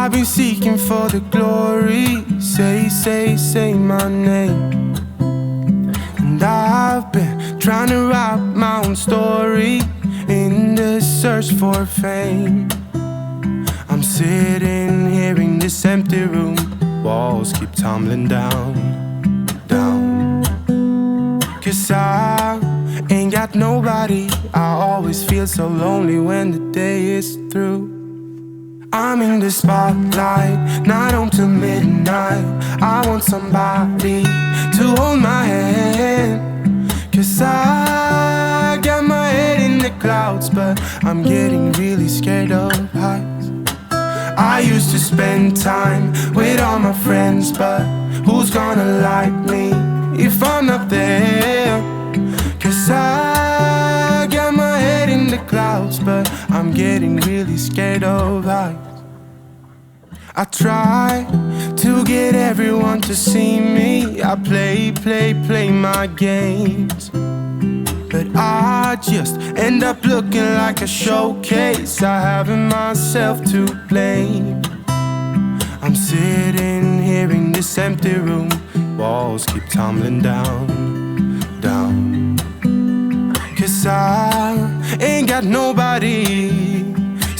I've been seeking for the glory. Say my name. And I've been trying to write my own story in the search for fame. I'm sitting here in this empty room. Walls keep tumbling down. 'Cause I ain't got nobody. I always feel so lonely when the day is through. I'm in the spotlight, night on till midnight. I want somebody to hold my hand. 'Cause I got my head in the clouds, but I'm getting really scared of heights. I used to spend time with all my friends, but who's gonna like me if I'm not there? 'Cause I got my head in the clouds, but I'm getting really scared of heights. I try to get everyone to see me. I play my games, but I just end up looking like a showcase. I haven't myself to blame. I'm sitting here in this empty room. Walls keep tumbling down. 'Cause I ain't got nobody.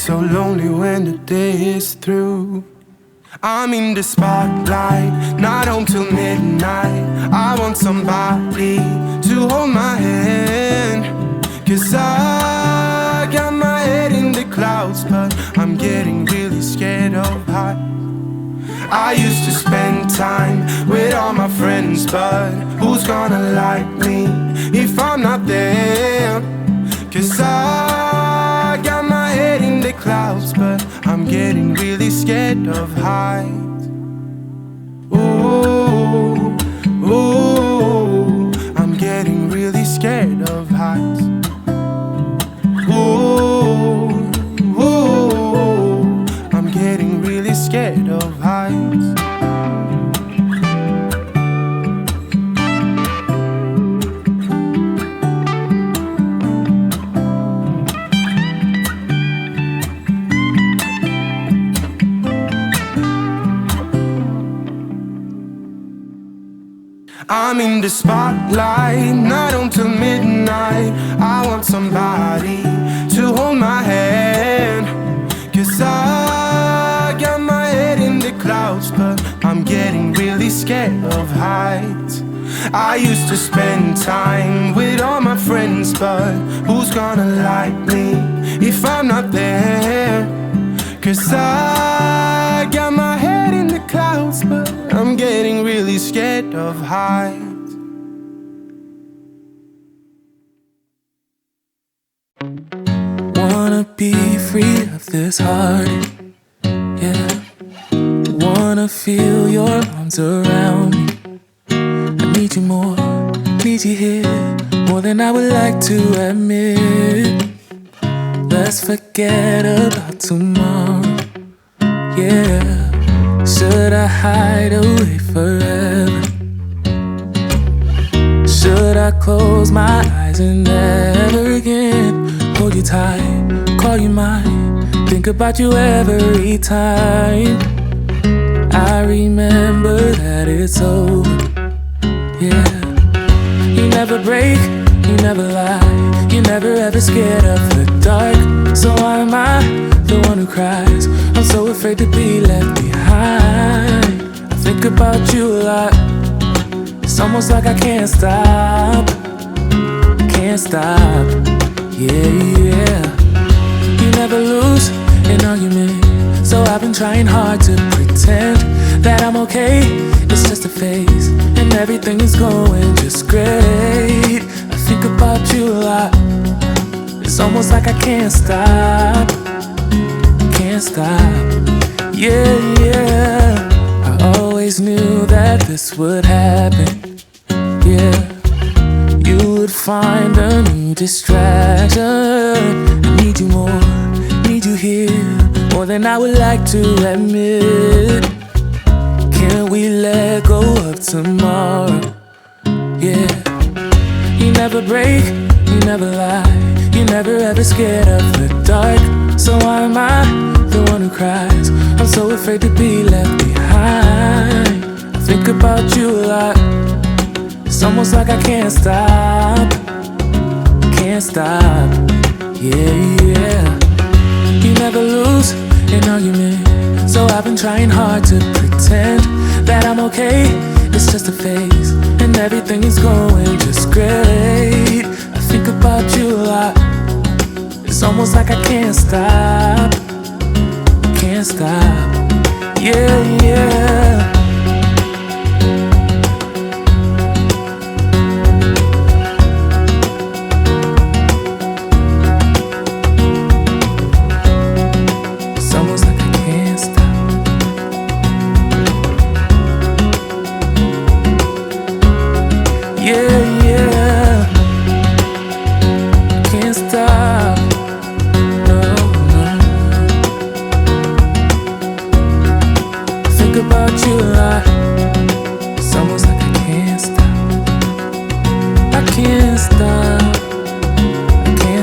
So lonely when the day is through. I'm in the spotlight, not home till midnight. I want somebody to hold my hand. 'Cause I got my head in the clouds, but I'm getting really scared of heights. I used to spend time with all my friends, but who's gonna like me if I'm not there? 'Cause I got my head in the clouds, but I'm getting really scared of heights. Ooh, I'm getting really scared of heights. Ooh, I'm getting really scared of heights. I'm in the spotlight, not until midnight. I want somebody to hold my hand. 'Cause I got my head in the clouds, but I'm getting really scared of heights. I used to spend time with all my friends, but who's gonna like me if I'm not there? 'Cause I got my head in the clouds, but I'm getting really scared of heights. Wanna be free of this heart, yeah. Wanna feel your arms around me. I need you more, need you here, more than I would like to admit. Let's forget about tomorrow, yeah. Should I hide away forever? Should I close my eyes and never again hold you tight, call you mine, think about you every time? I remember that it's over, yeah. You never break, you never lie, you're never ever scared of the dark. So why am I the one who cries? I'm so afraid to be left behind. I think about you a lot. It's almost like I can't stop, yeah. You never lose an argument, so I've been trying hard to pretend that I'm okay. It's just a phase, and everything is going just great. I think about you a lot. It's almost like I can't stop, yeah. I always knew that this would happen, yeah. You would find a new distraction. I need you more, need you here, more than I would like to admit. Can we let go of tomorrow, yeah. You never break, you never lie, You're never ever scared of the dark. So why am I the one who cries? I'm so afraid to be left behind. I think about you a lot. It's almost like I can't stop. Can't stop. Yeah, yeah. You never lose an argument, so I've been trying hard to pretend that I'm okay. It's just a phase, and everything is going just great. I think about you a lot. It's almost like I can't stop. Can't stop. Yeah, yeah.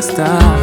Stop.